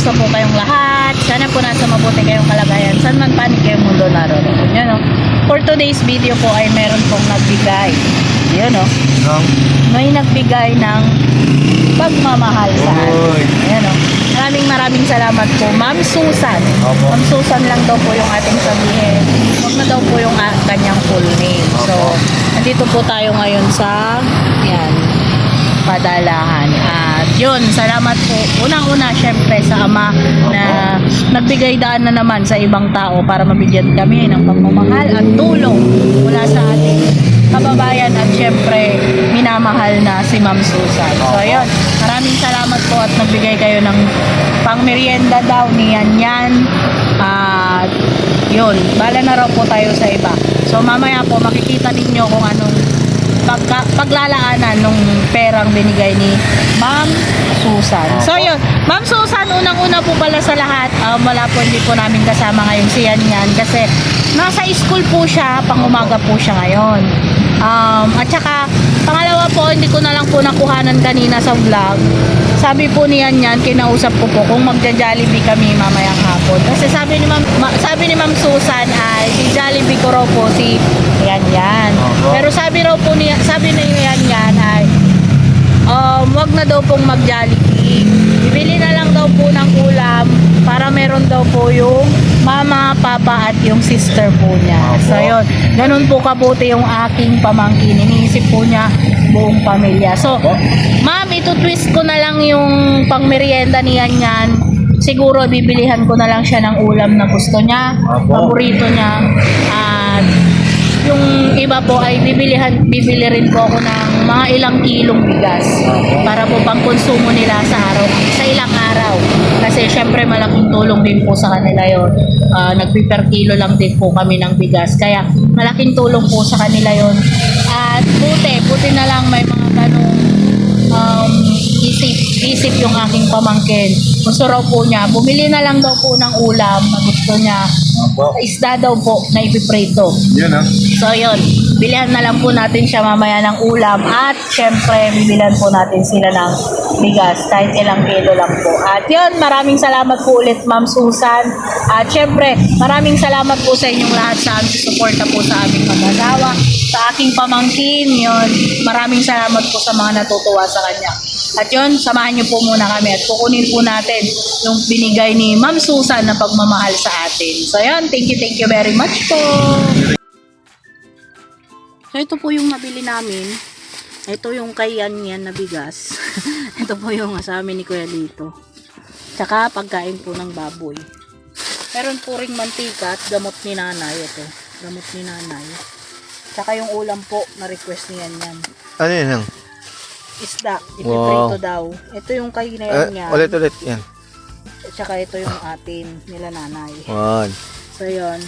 Kamusta po kayong lahat? Sana po nasa mabuti kayong kalagayan. Saan man panig kayong mundo naroon. Yan o. For today's video po ay meron pong nagbigay. Yan o. May nagbigay ng pagmamahal sa atin. Yan o. Maraming salamat po. Ma'am Susan. Ma'am Susan lang daw po yung ating sabihin. Huwag na daw po yung kanyang full name. So, nandito po tayo ngayon sa padalahan. At yun, salamat po unang-una syempre sa Ama na nagbigay daan na naman sa ibang tao para mabigyan kami ng pagmamahal at tulong mula sa ating kababayan at syempre minamahal na si Ma'am Susan. So ayun, maraming salamat po at nagbigay kayo ng pangmerienda daw ni Yan. At yun, bala na raw po tayo sa iba. So mamaya po makikita ninyo kung anong paglalaanan nung perang binigay ni Ma'am Susan. So yun, Ma'am Susan, unang-una po pala sa lahat, wala po, hindi po namin kasama ngayon si Yan kasi nasa school po siya, pang-umaga po siya ngayon. At saka pangalawa po, hindi ko na lang po nakuhanan kanina sa vlog. Sabi po ni Yan, kinausap ko po kung magja-Jollibee kami mamayang hapon. Kasi sabi ni Ma'am Susan ay si Jollibee ko raw po si Yan. Pero sabi ni Yan ay wag na daw pong mag-Jollibee. Bibili na lang daw po ng ulam para meron daw po yung mama, papa at yung sister po niya. So yun, ganun po kabuti yung aking pamangkin. Iniisip po niya buong pamilya. So, ma'am, ito-twist ko na lang yung pangmerienda ni Yan. Siguro bibilihan ko na lang siya ng ulam na gusto niya, paborito niya. At yung iba po ay bibili rin po ako ng mga ilang kilong bigas para po pang konsumo nila sa ilang araw. Kasi syempre malaking tulong din po sa kanila yon. Nagpi-per kilo lang din po kami ng bigas. Kaya malaking tulong po sa kanila yon. At buti na lang may mga ganong isip yung aking pamangkin. Gusto raw po niya, bumili na lang daw po ng ulam na gusto niya. Isda daw po na ipiprito. So yun, bilihan na lang po natin siya mamaya ng ulam at syempre bibilihan po natin sila ng bigas kahit ilang kilo lang po. At yun, maraming salamat po ulit Ma'am Susan. At syempre, maraming salamat po sa inyong lahat sa aming suporta po sa aming mag-asawa, sa aking pamangkin. Yun, maraming salamat po sa mga natutuwa sa kanya. At yun, samahan niyo po muna kami at kukunin po natin yung binigay ni Ma'am Susan na pagmamahal sa atin. So yun, thank you very much po. So ito po yung nabili namin. Ito yung kay Yan na bigas. Ito po yung sa amin ni Kuya dito. Tsaka pagkain po ng baboy. Meron po ring mantika at gamot ni nanay. Ito, gamot ni nanay. Tsaka yung ulam po na request ni Yan. Ano yun? Isda, ipiprito daw. Ito yung kay na Yan. Ulit, yan. Tsaka ito yung atin nila nanay. One. So yun,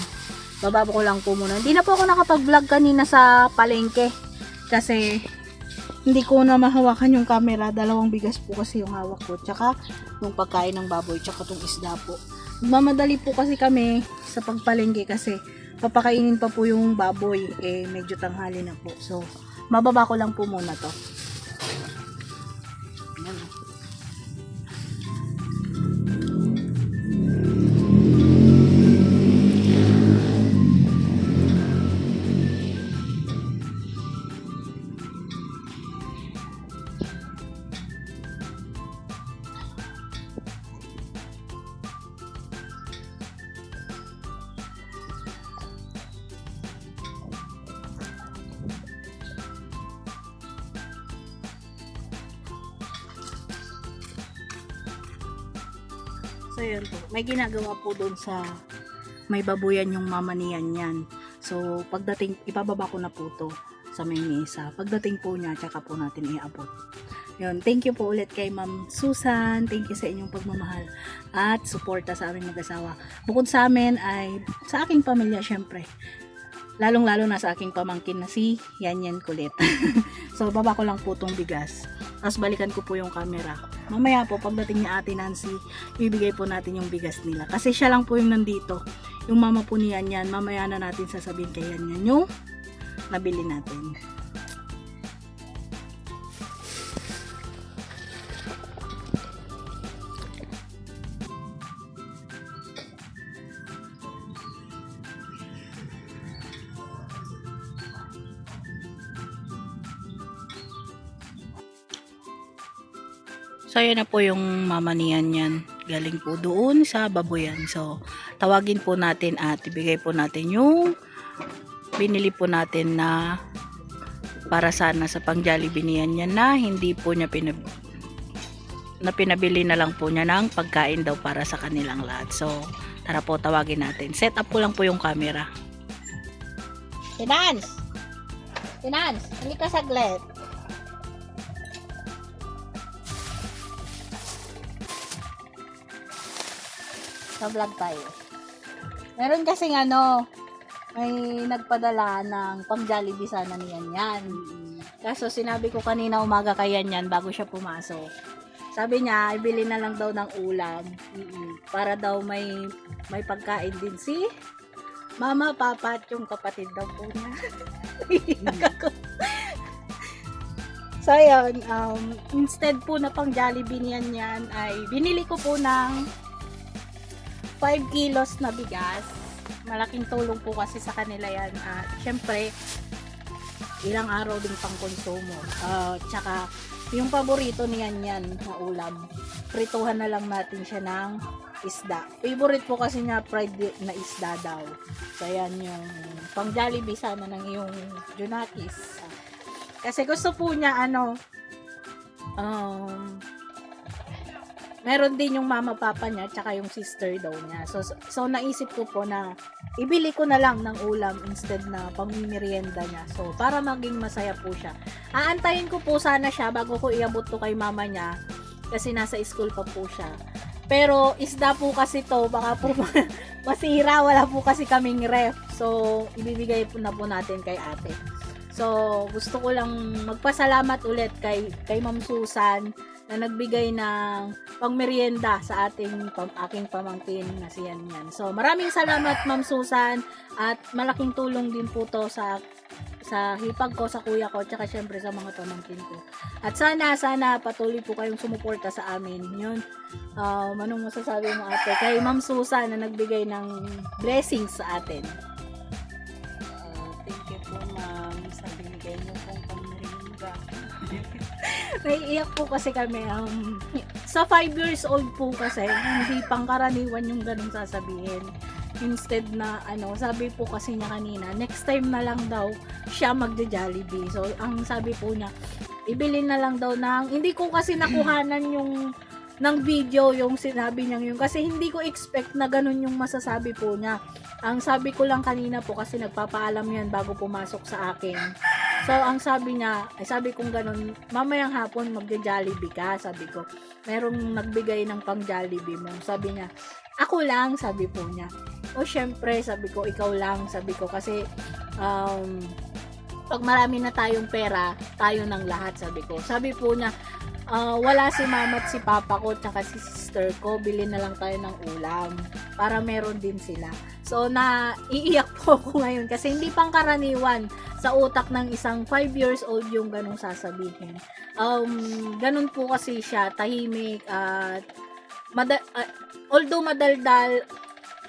bababa ko lang po muna. Hindi na po ako nakapag-vlog kanina sa palengke. Kasi hindi ko na mahawakan yung camera. Dalawang bigas po kasi yung hawak ko. Tsaka yung pagkain ng baboy. Tsaka itong isda po. Mamadali po kasi kami sa pagpalengke kasi papakainin pa po yung baboy. Medyo tanghali na po. So, bababa ko lang po muna to. So yun po, may ginagawa po doon sa may babuyan yung mama ni Yan. So pagdating, ipababa ko na po to sa may mesa. Pagdating po niya, tsaka po natin iabot. Yun, thank you po ulit kay Ma'am Susan. Thank you sa inyong pagmamahal at suporta sa aming mag-asawa. Bukod sa amin ay sa aking pamilya syempre. Lalong-lalo na sa aking pamangkin na si Yan Kulit. So baba ko lang po tong bigas. Tapos balikan ko po yung camera. Mamaya po pagdating ni Ate Nancy, ibigay po natin yung bigas nila. Kasi siya lang po yung nandito. Yung mama po ni Yan, mamaya na natin sasabihin kay Yan yung nabili natin. So, yun na po yung mama niyan yan. Galing po doon sa baboyan. So, tawagin po natin at ibigay po natin yung binili po natin na para sana sa pang Jollibee niyan yan na hindi po niya pinabili na lang po niya ng pagkain daw para sa kanilang lahat. So, tara po tawagin natin. Set up ko lang po yung camera. Finance! Finance! Hindi ka saglit. Sa vlog tayo. Meron kasing may nagpadala ng pang Jollibee sana niyan yan. Kaso sinabi ko kanina umaga kay yan bago siya pumasok. Sabi niya, ibili na lang daw ng ulam. Para daw may pagkain din si mama, papa at yung kapatid daw po niya. So yun, instead po na pang Jollibee niyan yan ay binili ko po ng 5 kilos na bigas. Malaking tulong po kasi sa kanila yan. At syempre, ilang araw din pang konsumo. Tsaka, yung paborito niyan na ulam. Prituhan na lang natin siya ng isda. Favorite po kasi niya fried na isda daw. So, yan yung pang Jollibee sana ng yung Junakis. Kasi gusto po niya meron din yung mama papa niya tsaka yung sister daw niya. So naisip ko po na ibili ko na lang ng ulam instead na pamimerienda niya. So para maging masaya po siya. Aantayin ko po sana siya bago ko iabot to kay mama niya kasi nasa school pa po siya. Pero isda po kasi to, baka po masira, wala po kasi kaming ref. So ibibigay po na po natin kay ate. So gusto ko lang magpasalamat ulit kay Ma'am Susan na nagbigay ng pangmerienda sa aking pamangkin na si Yan. So, maraming salamat Ma'am Susan at malaking tulong din po to sa hipag ko, sa kuya ko, tsaka syempre sa mga pamangkin ko. At sana patuloy po kayong sumuporta sa amin. Yun, anong masasabi mo ate? Kay Ma'am Susan na nagbigay ng blessings sa atin. Thank you po ma'am sa binigay niyo pong pangmerienda. Naiiyak po kasi kami. Sa 5 years old po kasi, hindi pangkaraniwan yung ganun sasabihin. Instead na, sabi po kasi niya kanina, next time na lang daw siya magja-Jollibee. So, ang sabi po niya, ibili na lang daw hindi ko kasi nakuhanan ng video yung sinabi niya yun. Kasi hindi ko expect na ganun yung masasabi po niya. Ang sabi ko lang kanina po kasi nagpapaalam yan bago pumasok sa akin. So, ang sabi niya, sabi kong ganun, mamayang hapon magja-Jollibee ka, sabi ko. Merong nagbigay ng pang Jollibee mo. Sabi niya, ako lang, sabi po niya. O, syempre, sabi ko, ikaw lang, sabi ko. Kasi, pag marami na tayong pera, tayo ng lahat, sabi ko. Sabi po niya, wala si mama at si papa ko, tsaka si sister ko, bili na lang tayo ng ulam. Para meron din sila. So, naiiyak po ako ngayon kasi hindi pang karaniwan sa utak ng isang 5 years old yung ganong sasabihin. Ganun po kasi siya, tahimik at although madaldal,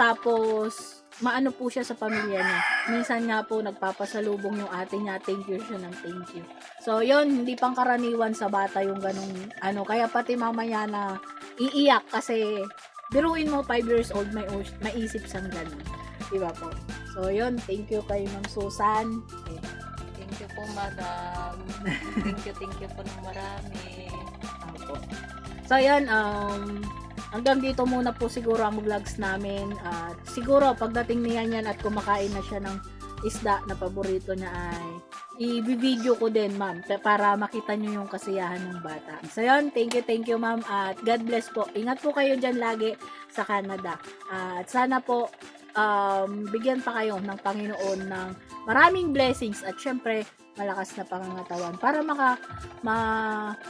tapos maano po siya sa pamilya niya. Minsan nga po nagpapasalubong yung ate niya, thank you siya ng thank you. So, yun, hindi pang karaniwan sa bata yung ganong kaya pati mamaya na iiyak kasi biruin mo 5 years old, may isip siyang ganun. Diba po? So, yun. Thank you kay Ma'am Susan. Okay. Thank you po madam. Thank you po ng marami. Opo. So, yun. Hanggang dito muna po siguro ang vlogs namin. Siguro, pagdating niya yan at kumakain na siya ng isda na paborito niya ay i-video ko din, ma'am, para makita nyo yung kasiyahan ng bata. So, yun. Thank you, ma'am. At God bless po. Ingat po kayo dyan lagi sa Canada. At sana po, bigyan pa kayo ng Panginoon ng maraming blessings at syempre, malakas na pangangatawan para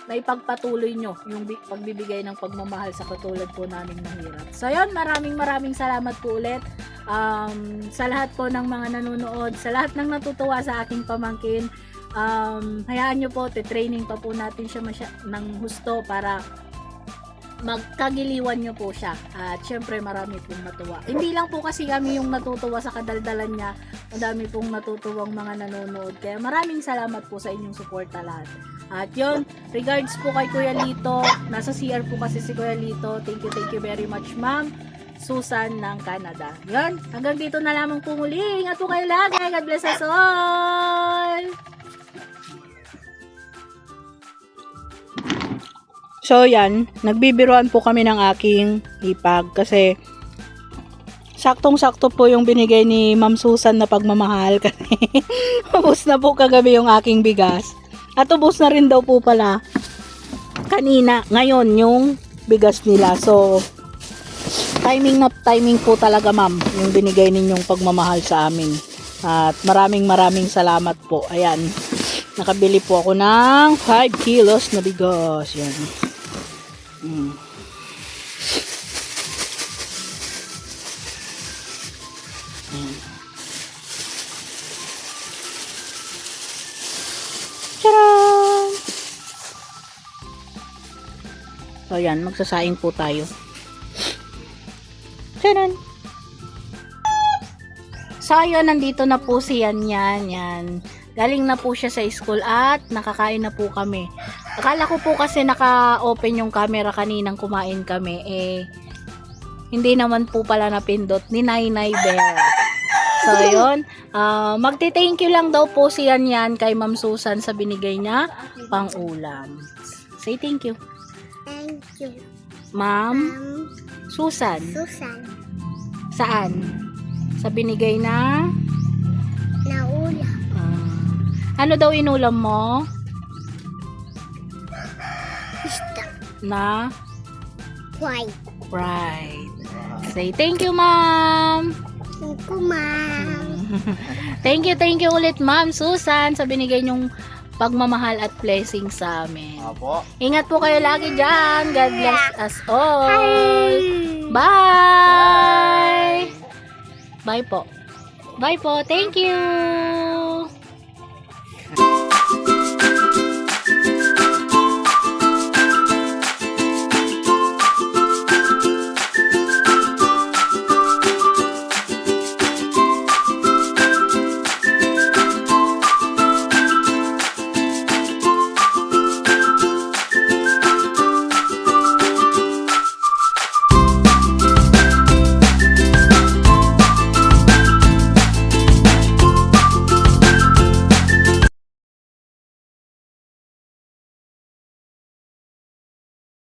maipagpatuloy nyo yung pagbibigay ng pagmamahal sa katulad po naming mahirap. So, yun. Maraming salamat po ulit. Sa lahat po ng mga nanonood, sa lahat ng natutuwa sa aking pamangkin, hayaan nyo po, training pa po natin siya ng husto para magkagiliwan nyo po siya. At syempre marami pong natuwa. Hindi lang po kasi kami yung natutuwa sa kadaldalan niya. Madami pong natutuwang mga nanonood. Kaya maraming salamat po sa inyong suporta lahat. At yun, regards po kay Kuya Lito. Nasa CR po kasi si Kuya Lito. Thank you very much, Ma'am Susan ng Canada. Yun, hanggang dito na lamang po muli. Ingat po kayo lagi. God bless us all! So yan, nagbibiruan po kami ng aking hipag kasi saktong-sakto po yung binigay ni Ma'am Susan na pagmamahal kasi ubos na po kagabi yung aking bigas. At ubos na rin daw po pala kanina, ngayon yung bigas nila. So timing na timing po talaga ma'am yung binigay ninyong pagmamahal sa amin. At maraming salamat po. Ayan, nakabili po ako ng 5 kilos na bigas. Yan. Charan! So yan, magsasaing po tayo. Charan! So ayun, nandito na po si yan. Galing na po siya sa school at nakakain na po kami. Akala ko po kasi naka-open yung camera kaninang kumain kami. Hindi naman po pala napindot ni Nainay Bear. So, yun. Magti-thank you lang daw po si yan kay Ma'am Susan sa binigay niya pang ulam. Say thank you. Thank you, Ma'am Susan. Susan. Saan? Sa binigay na? Naula. Ano daw inulam mo? Isda. Na? White. Right. Say thank you, Ma'am. Thank you, Ma'am. Thank you ulit, Ma'am Susan, sa binigay niyong pagmamahal at blessing sa amin. Apo. Ingat po kayo lagi dyan. God bless us all. Hi. Bye! Bye po. Bye po. Thank you.